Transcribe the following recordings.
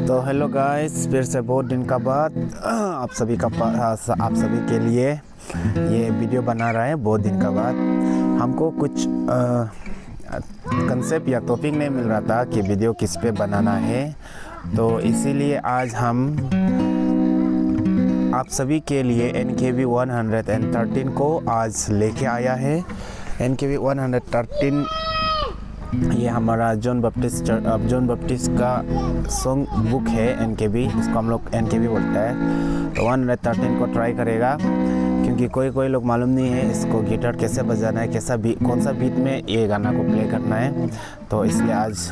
तो hello guys, फिर से बहुत दिन का बाद आप सभी के लिए ये वीडियो बना रहा है। बहुत दिन का बाद हमको कुछ कंसेप्ट या टॉपिक नहीं मिल रहा था कि वीडियो किस पे बनाना है, तो इसीलिए आज हम आप सभी के लिए NKV 113 को आज लेके आया है। NKV 113 ये हमारा जॉन बप्टिस्ट का सॉन्ग बुक है। NKV, इसको हम लोग NKV बोलता है। तो 113 को ट्राई करेगा, क्योंकि कोई लोग मालूम नहीं है इसको गिटार कैसे बजाना है, कौन सा बीट में ये गाना को प्ले करना है। तो इसलिए आज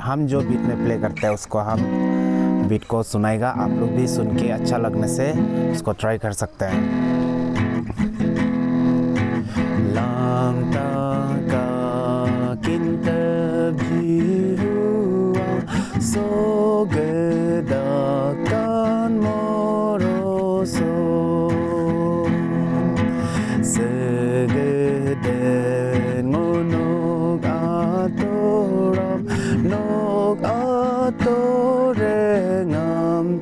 हम जो बीट में प्ले करते हैं उसको हम बीट को सुनाएगा। आप लोग भी सुन के अच्छा लगने से उसको ट्राई कर सकते हैं। Sogedakan moroso segeden ngonog atoram nog atorengam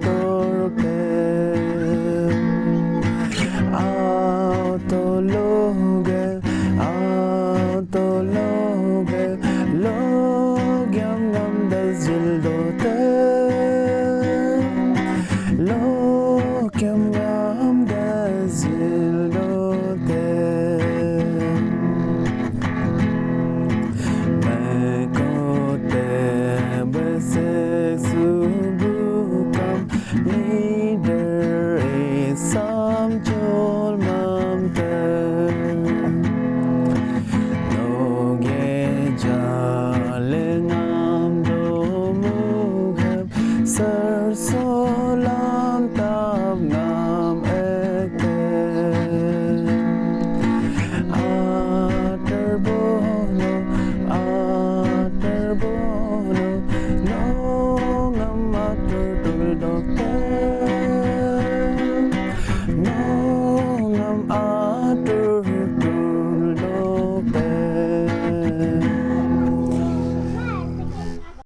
torkem autologe logyam ngam dazildote logyam ngam dazildote mekote bese